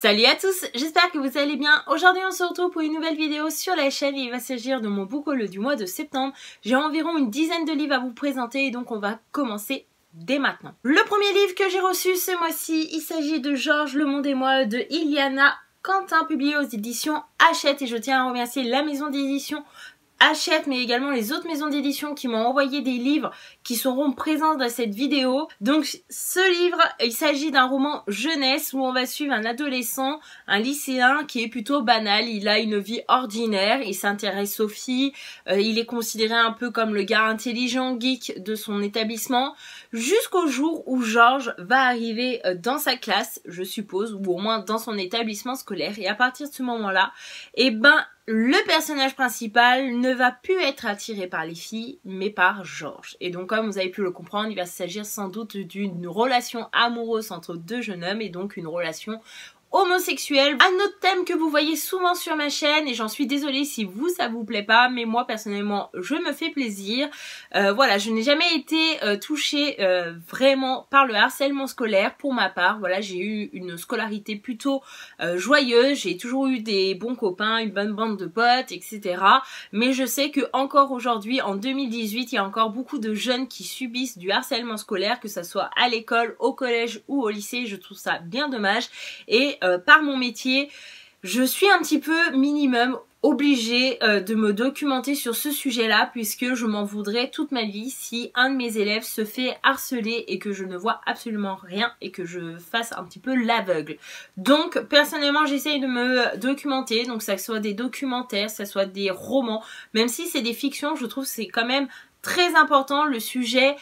Salut à tous, j'espère que vous allez bien. Aujourd'hui on se retrouve pour une nouvelle vidéo sur la chaîne et il va s'agir de mon book haul du mois de septembre. J'ai environ une dizaine de livres à vous présenter et donc on va commencer dès maintenant. Le premier livre que j'ai reçu ce mois-ci, il s'agit de Georges, Le Monde et moi de Iliana Quentin, publié aux éditions Hachette, et je tiens à remercier la maison d'édition Hachette mais également les autres maisons d'édition qui m'ont envoyé des livres qui seront présents dans cette vidéo. Donc ce livre, il s'agit d'un roman jeunesse où on va suivre un adolescent, un lycéen qui est plutôt banal. Il a une vie ordinaire, il s'intéresse aux filles, il est considéré un peu comme le gars intelligent geek de son établissement, jusqu'au jour où Georges va arriver dans sa classe, je suppose, ou au moins dans son établissement scolaire, et à partir de ce moment-là, le personnage principal ne va plus être attiré par les filles, mais par Georges. Et donc, comme vous avez pu le comprendre, il va s'agir sans doute d'une relation amoureuse entre deux jeunes hommes, et donc une relation homosexuel. Un autre thème que vous voyez souvent sur ma chaîne, et j'en suis désolée si vous ça vous plaît pas, mais moi personnellement je me fais plaisir. Voilà, je n'ai jamais été touchée vraiment par le harcèlement scolaire pour ma part. Voilà, j'ai eu une scolarité plutôt joyeuse, j'ai toujours eu des bons copains, une bonne bande de potes, etc. Mais je sais que encore aujourd'hui, en 2018, il y a encore beaucoup de jeunes qui subissent du harcèlement scolaire, que ça soit à l'école, au collège ou au lycée. Je trouve ça bien dommage. Et par mon métier, je suis un petit peu minimum obligée de me documenter sur ce sujet-là, puisque je m'en voudrais toute ma vie si un de mes élèves se fait harceler et que je ne vois absolument rien et que je fasse un petit peu l'aveugle. Donc personnellement j'essaye de me documenter, donc ça soit des documentaires, ça soit des romans, même si c'est des fictions, je trouve que c'est quand même très important le sujet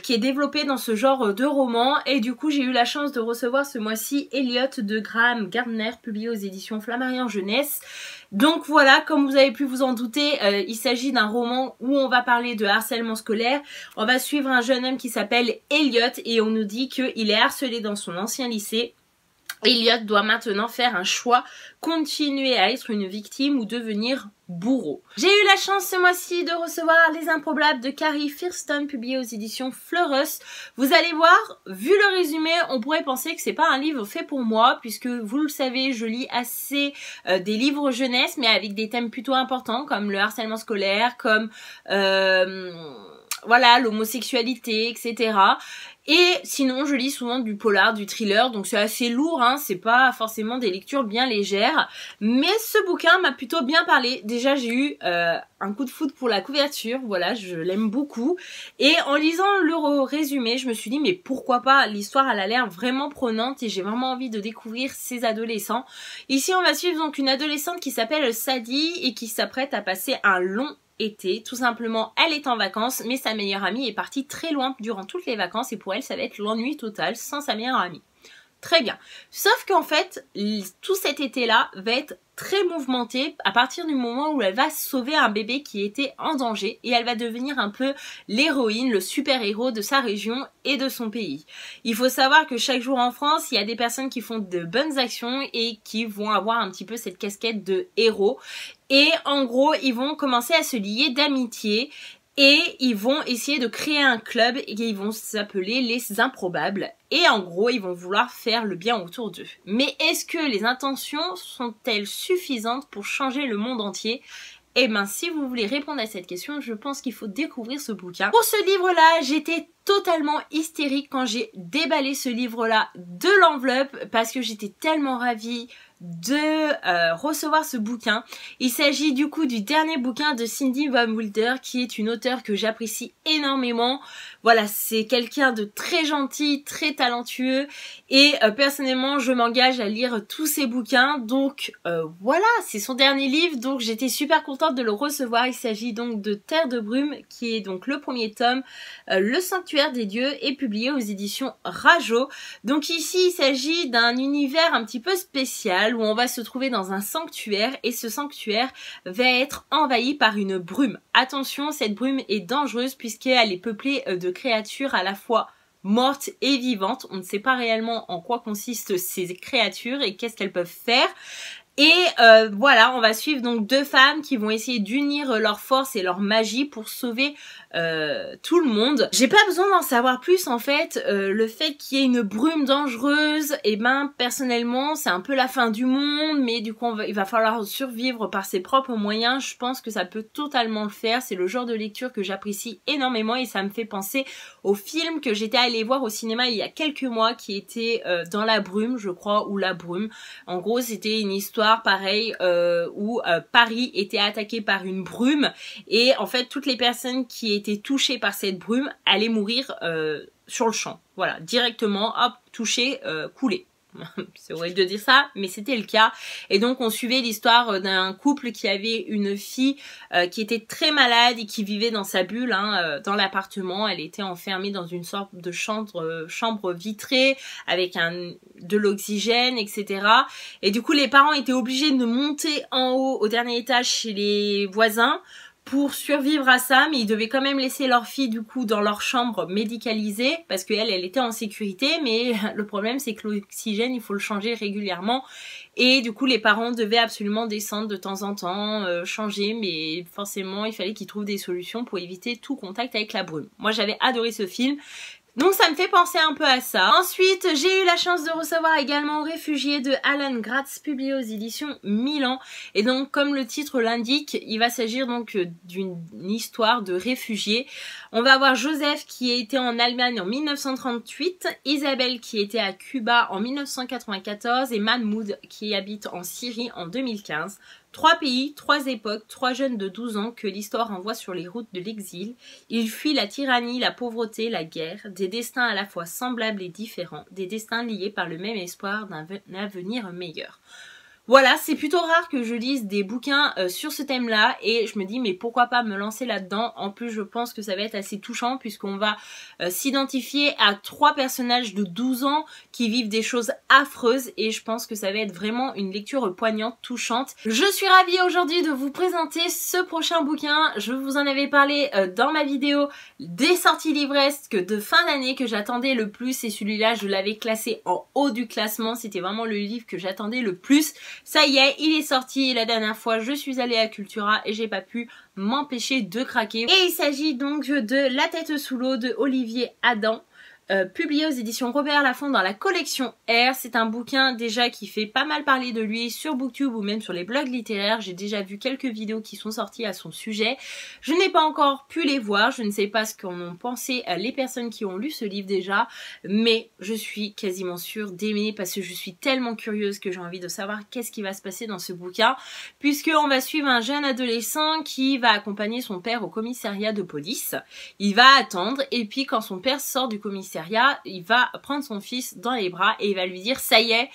qui est développé dans ce genre de roman. Et du coup j'ai eu la chance de recevoir ce mois-ci Elliot de Graham Gardner, publié aux éditions Flammarion Jeunesse. Donc voilà, comme vous avez pu vous en douter, il s'agit d'un roman où on va parler de harcèlement scolaire. On va suivre un jeune homme qui s'appelle Elliot et on nous dit qu'il est harcelé dans son ancien lycée. Elliot doit maintenant faire un choix, continuer à être une victime ou devenir bourreau. J'ai eu la chance ce mois-ci de recevoir Les Improbables de Carrie Thurston, publié aux éditions Fleurus. Vous allez voir, vu le résumé, on pourrait penser que c'est pas un livre fait pour moi, puisque vous le savez, je lis assez des livres jeunesse, mais avec des thèmes plutôt importants, comme le harcèlement scolaire, comme voilà, l'homosexualité, etc. Et sinon, je lis souvent du polar, du thriller, donc c'est assez lourd, hein, c'est pas forcément des lectures bien légères. Mais ce bouquin m'a plutôt bien parlé. Déjà, j'ai eu un coup de foudre pour la couverture, voilà, je l'aime beaucoup. Et en lisant le résumé, je me suis dit, mais pourquoi pas, l'histoire elle a l'air vraiment prenante et j'ai vraiment envie de découvrir ces adolescents. Ici, on va suivre donc une adolescente qui s'appelle Sadie et qui s'apprête à passer un long été. Tout simplement, elle est en vacances, mais sa meilleure amie est partie très loin durant toutes les vacances et pour elle, ça va être l'ennui total sans sa meilleure amie. Très bien. Sauf qu'en fait, tout cet été-là va être très mouvementé à partir du moment où elle va sauver un bébé qui était en danger et elle va devenir un peu l'héroïne, le super-héros de sa région et de son pays. Il faut savoir que chaque jour en France, il y a des personnes qui font de bonnes actions et qui vont avoir un petit peu cette casquette de héros. Et en gros, ils vont commencer à se lier d'amitié. Et ils vont essayer de créer un club et ils vont s'appeler les Improbables. Et en gros, ils vont vouloir faire le bien autour d'eux. Mais est-ce que les intentions sont-elles suffisantes pour changer le monde entier ? Eh ben, si vous voulez répondre à cette question, je pense qu'il faut découvrir ce bouquin. Pour ce livre-là, j'étais totalement hystérique quand j'ai déballé ce livre-là de l'enveloppe parce que j'étais tellement ravie de recevoir ce bouquin. Il s'agit du coup du dernier bouquin de Cindy Van Wilder, qui est une auteure que j'apprécie énormément. Voilà, c'est quelqu'un de très gentil, très talentueux et personnellement je m'engage à lire tous ses bouquins. Donc voilà, c'est son dernier livre, donc j'étais super contente de le recevoir. Il s'agit donc de Terre de brume, qui est donc le premier tome, Le Sanctuaire des dieux, est publié aux éditions Rajo. Donc ici il s'agit d'un univers un petit peu spécial où on va se trouver dans un sanctuaire et ce sanctuaire va être envahi par une brume. Attention, cette brume est dangereuse puisqu'elle est peuplée de créatures à la fois mortes et vivantes. On ne sait pas réellement en quoi consistent ces créatures et qu'est-ce qu'elles peuvent faire. Et voilà, on va suivre donc deux femmes qui vont essayer d'unir leurs forces et leur magie pour sauver tout le monde. J'ai pas besoin d'en savoir plus en fait. Le fait qu'il y ait une brume dangereuse, et ben personnellement c'est un peu la fin du monde, mais du coup il va falloir survivre par ses propres moyens. Je pense que ça peut totalement le faire. C'est le genre de lecture que j'apprécie énormément et ça me fait penser au film que j'étais allée voir au cinéma il y a quelques mois qui était Dans la brume, je crois, ou La brume. En gros c'était une histoire pareille où Paris était attaqué par une brume et en fait toutes les personnes qui étaient touchées par cette brume allaient mourir sur le champ. Voilà, directement, hop, touchées, coulées. C'est horrible de dire ça, mais c'était le cas. Et donc on suivait l'histoire d'un couple qui avait une fille qui était très malade et qui vivait dans sa bulle, dans l'appartement. Elle était enfermée dans une sorte de chambre vitrée avec de l'oxygène, etc. Et du coup les parents étaient obligés de monter en haut au dernier étage chez les voisins pour survivre à ça, mais ils devaient quand même laisser leur fille du coup dans leur chambre médicalisée parce qu'elle était en sécurité, mais le problème c'est que l'oxygène il faut le changer régulièrement et du coup les parents devaient absolument descendre de temps en temps, changer, mais forcément il fallait qu'ils trouvent des solutions pour éviter tout contact avec la brume. Moi j'avais adoré ce film. Donc ça me fait penser un peu à ça. Ensuite, j'ai eu la chance de recevoir également Réfugiés de Alan Gratz, publié aux éditions Milan. Et donc, comme le titre l'indique, il va s'agir donc d'une histoire de réfugiés. On va avoir Joseph qui a été en Allemagne en 1938, Isabelle qui était à Cuba en 1994 et Mahmoud qui habite en Syrie en 2015. 3 pays, 3 époques, 3 jeunes de 12 ans que l'histoire envoie sur les routes de l'exil. Ils fuient la tyrannie, la pauvreté, la guerre, des destins à la fois semblables et différents, des destins liés par le même espoir d'un avenir meilleur. Voilà, c'est plutôt rare que je lise des bouquins sur ce thème-là et je me dis mais pourquoi pas me lancer là-dedans. En plus je pense que ça va être assez touchant puisqu'on va s'identifier à 3 personnages de 12 ans qui vivent des choses affreuses et je pense que ça va être vraiment une lecture poignante, touchante. Je suis ravie aujourd'hui de vous présenter ce prochain bouquin. Je vous en avais parlé dans ma vidéo des sorties livresques de fin d'année que j'attendais le plus et celui-là je l'avais classé en haut du classement. C'était vraiment le livre que j'attendais le plus. Ça y est, il est sorti. La dernière fois, je suis allée à Cultura et j'ai pas pu m'empêcher de craquer. Et il s'agit donc de La tête sous l'eau de Olivier Adam. Publié aux éditions Robert Laffont dans la collection R. C'est un bouquin déjà qui fait pas mal parler de lui sur Booktube ou même sur les blogs littéraires. J'ai déjà vu quelques vidéos qui sont sorties à son sujet. Je n'ai pas encore pu les voir, je ne sais pas ce qu'en ont pensé les personnes qui ont lu ce livre déjà, mais je suis quasiment sûre d'aimer parce que je suis tellement curieuse que j'ai envie de savoir qu'est-ce qui va se passer dans ce bouquin, puisqu'on va suivre un jeune adolescent qui va accompagner son père au commissariat de police. Il va attendre et puis quand son père sort du commissariat, il va prendre son fils dans les bras et il va lui dire ça y est,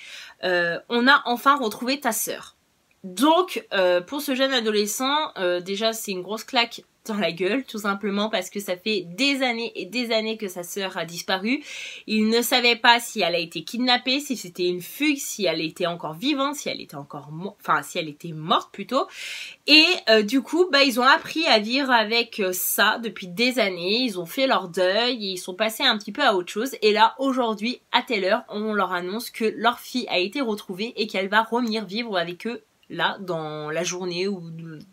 on a enfin retrouvé ta sœur. Donc pour ce jeune adolescent, déjà c'est une grosse claque dans la gueule, tout simplement parce que ça fait des années et des années que sa sœur a disparu. Il ne savait pas si elle a été kidnappée, si c'était une fugue, si elle était encore vivante, si elle était si elle était morte plutôt. Et du coup, ils ont appris à vivre avec ça depuis des années. Ils ont fait leur deuil, et ils sont passés un petit peu à autre chose. Et là, aujourd'hui, à telle heure, on leur annonce que leur fille a été retrouvée et qu'elle va revenir vivre avec eux là dans la journée ou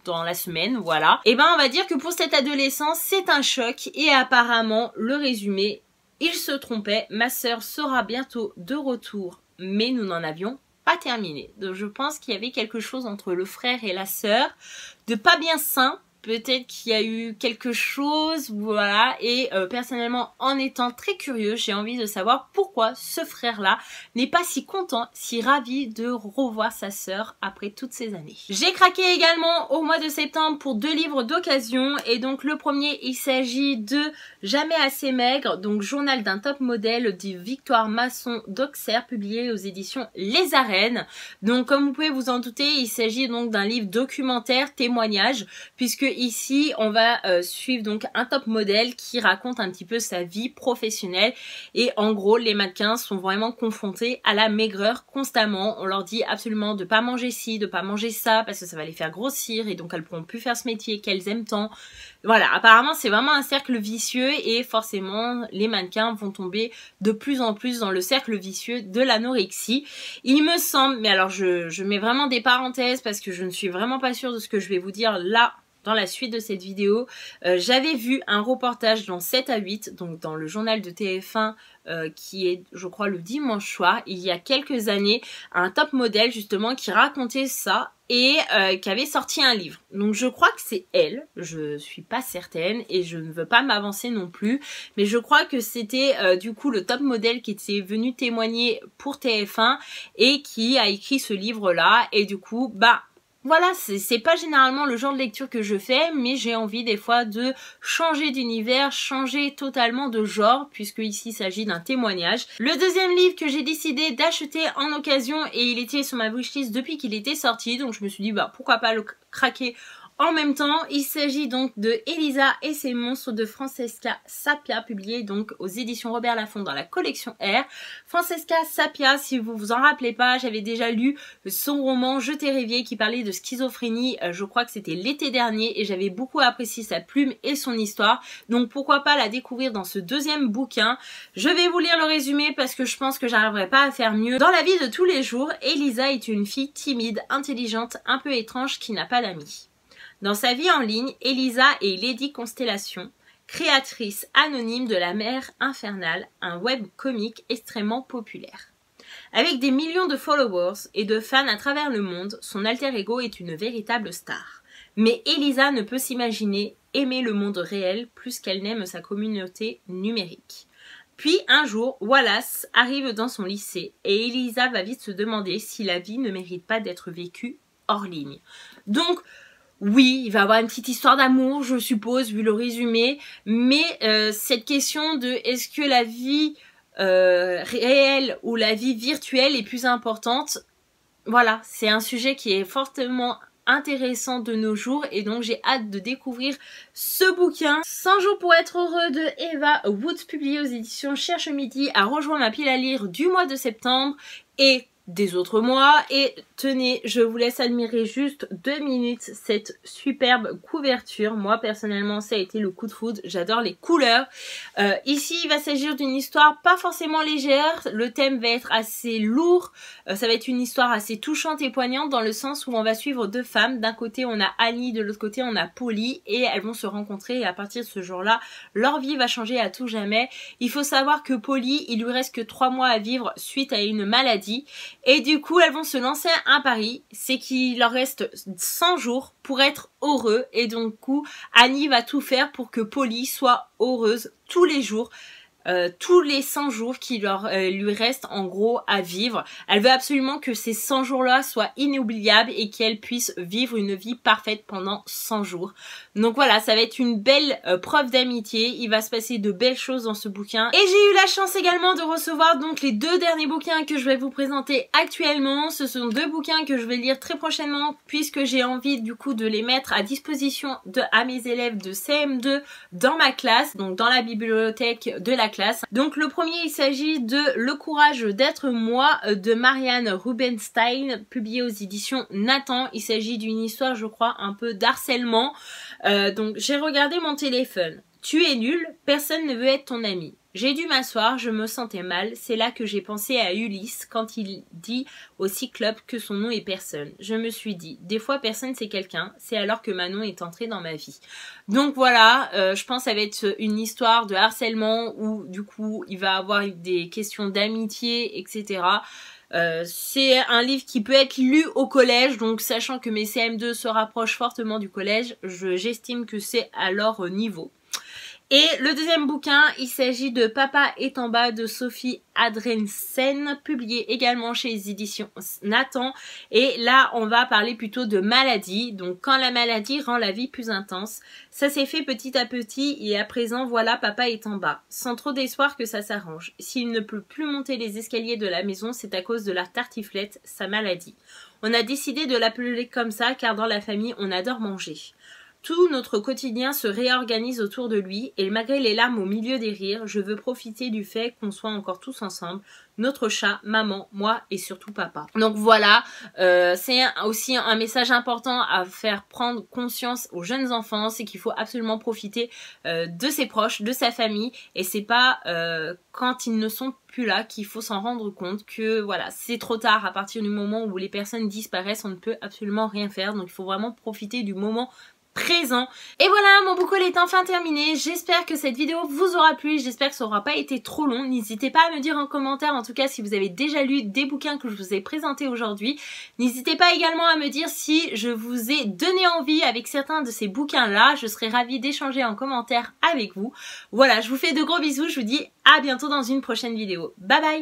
dans la semaine, voilà. Et on va dire que pour cet adolescent c'est un choc et apparemment le résumé, il se trompait, ma sœur sera bientôt de retour mais nous n'en avions pas terminé. Donc je pense qu'il y avait quelque chose entre le frère et la sœur de pas bien sain. Peut-être qu'il y a eu quelque chose, voilà, et personnellement, en étant très curieuse, j'ai envie de savoir pourquoi ce frère-là n'est pas si content, si ravi de revoir sa sœur après toutes ces années. J'ai craqué également au mois de septembre pour 2 livres d'occasion, et donc le premier, il s'agit de Jamais assez maigre, donc journal d'un top modèle de Victoire Masson d'Auxerre, publié aux éditions Les Arènes. Donc comme vous pouvez vous en douter, il s'agit donc d'un livre documentaire, témoignage, puisque ici on va suivre donc un top modèle qui raconte un petit peu sa vie professionnelle et en gros les mannequins sont vraiment confrontés à la maigreur constamment. On leur dit absolument de pas manger ci, de pas manger ça parce que ça va les faire grossir et donc elles pourront plus faire ce métier qu'elles aiment tant. Voilà, apparemment c'est vraiment un cercle vicieux et forcément les mannequins vont tomber de plus en plus dans le cercle vicieux de l'anorexie. Il me semble, mais alors je mets vraiment des parenthèses parce que je ne suis vraiment pas sûre de ce que je vais vous dire là dans la suite de cette vidéo. J'avais vu un reportage dans 7 à 8, donc dans le journal de TF1 qui est je crois le dimanche soir, il y a quelques années, un top modèle justement qui racontait ça et qui avait sorti un livre. Donc je crois que c'est elle, je suis pas certaine et je ne veux pas m'avancer non plus, mais je crois que c'était du coup le top modèle qui était venu témoigner pour TF1 et qui a écrit ce livre là et du coup bah voilà, c'est pas généralement le genre de lecture que je fais, mais j'ai envie des fois de changer d'univers, changer totalement de genre, puisque ici il s'agit d'un témoignage. Le deuxième livre que j'ai décidé d'acheter en occasion, et il était sur ma wishlist depuis qu'il était sorti, donc je me suis dit bah pourquoi pas le craquer en même temps. Il s'agit donc de Elisa et ses monstres de Francesca Sapia, publié donc aux éditions Robert Laffont dans la collection R. Francesca Sapia, si vous vous en rappelez pas, j'avais déjà lu son roman Je t'ai rêvé qui parlait de schizophrénie, je crois que c'était l'été dernier et j'avais beaucoup apprécié sa plume et son histoire. Donc pourquoi pas la découvrir dans ce deuxième bouquin. Je vais vous lire le résumé parce que je pense que j'arriverai pas à faire mieux. Dans la vie de tous les jours, Elisa est une fille timide, intelligente, un peu étrange qui n'a pas d'amis. Dans sa vie en ligne, Elisa est Lady Constellation, créatrice anonyme de La Mer Infernale, un webcomic extrêmement populaire. Avec des millions de followers et de fans à travers le monde, son alter ego est une véritable star. Mais Elisa ne peut s'imaginer aimer le monde réel plus qu'elle n'aime sa communauté numérique. Puis un jour, Wallace arrive dans son lycée et Elisa va vite se demander si la vie ne mérite pas d'être vécue hors ligne. Donc, oui, il va y avoir une petite histoire d'amour, je suppose, vu le résumé, mais cette question de est-ce que la vie réelle ou la vie virtuelle est plus importante, voilà, c'est un sujet qui est fortement intéressant de nos jours et donc j'ai hâte de découvrir ce bouquin. 100 jours pour être heureux de Eva Woods, publié aux éditions Cherche Midi, a rejoint ma pile à lire du mois de septembre et des autres mois. Et tenez, je vous laisse admirer juste 2 minutes cette superbe couverture. Moi personnellement ça a été le coup de foudre, j'adore les couleurs. Ici il va s'agir d'une histoire pas forcément légère, le thème va être assez lourd, ça va être une histoire assez touchante et poignante dans le sens où on va suivre deux femmes. D'un côté on a Annie, de l'autre côté on a Polly et elles vont se rencontrer et à partir de ce jour-là leur vie va changer à tout jamais. Il faut savoir que Polly, il lui reste que 3 mois à vivre suite à une maladie. Et du coup, elles vont se lancer un pari, c'est qu'il leur reste 100 jours pour être heureux. Et donc, du coup, Annie va tout faire pour que Polly soit heureuse tous les jours. Tous les 100 jours qui lui restent en gros à vivre. Elle veut absolument que ces 100 jours-là soient inoubliables et qu'elle puisse vivre une vie parfaite pendant 100 jours. Donc voilà, ça va être une belle preuve d'amitié. Il va se passer de belles choses dans ce bouquin. Et j'ai eu la chance également de recevoir donc les 2 derniers bouquins que je vais vous présenter actuellement. Ce sont 2 bouquins que je vais lire très prochainement puisque j'ai envie du coup de les mettre à disposition à mes élèves de CM2 dans ma classe, donc dans la bibliothèque de la classe. Donc le premier, il s'agit de Le courage d'être moi de Marianne Rubenstein, publié aux éditions Nathan. Il s'agit d'une histoire, je crois, un peu d'harcèlement. Donc j'ai regardé mon téléphone. Tu es nul, personne ne veut être ton ami. J'ai dû m'asseoir, je me sentais mal. C'est là que j'ai pensé à Ulysse quand il dit au Cyclope que son nom est personne. Je me suis dit, des fois personne c'est quelqu'un, c'est alors que Manon est entrée dans ma vie. Donc voilà, je pense que ça va être une histoire de harcèlement où du coup il va avoir des questions d'amitié, etc. C'est un livre qui peut être lu au collège, donc sachant que mes CM2 se rapprochent fortement du collège, j'estime que c'est à leur niveau. Et le deuxième bouquin, il s'agit de Papa est en bas de Sophie Adrensen, publié également chez les éditions Nathan. Et là, on va parler plutôt de maladie. Donc, quand la maladie rend la vie plus intense. Ça s'est fait petit à petit et à présent, voilà, papa est en bas. Sans trop d'espoir que ça s'arrange. S'il ne peut plus monter les escaliers de la maison, c'est à cause de la tartiflette, sa maladie. On a décidé de l'appeler comme ça car dans la famille, on adore manger. tout notre quotidien se réorganise autour de lui et malgré les larmes au milieu des rires, je veux profiter du fait qu'on soit encore tous ensemble, notre chat, maman, moi et surtout papa. Donc voilà, c'est aussi un message important à faire prendre conscience aux jeunes enfants, c'est qu'il faut absolument profiter de ses proches, de sa famille et c'est pas quand ils ne sont plus là qu'il faut s'en rendre compte que voilà, c'est trop tard. À partir du moment où les personnes disparaissent, on ne peut absolument rien faire, donc il faut vraiment profiter du moment présent. Et voilà, mon book haul est enfin terminé. J'espère que cette vidéo vous aura plu. J'espère que ça n'aura pas été trop long. N'hésitez pas à me dire en commentaire, en tout cas, si vous avez déjà lu des bouquins que je vous ai présentés aujourd'hui. N'hésitez pas également à me dire si je vous ai donné envie avec certains de ces bouquins-là. Je serais ravie d'échanger en commentaire avec vous. Voilà, je vous fais de gros bisous. Je vous dis à bientôt dans une prochaine vidéo. Bye bye!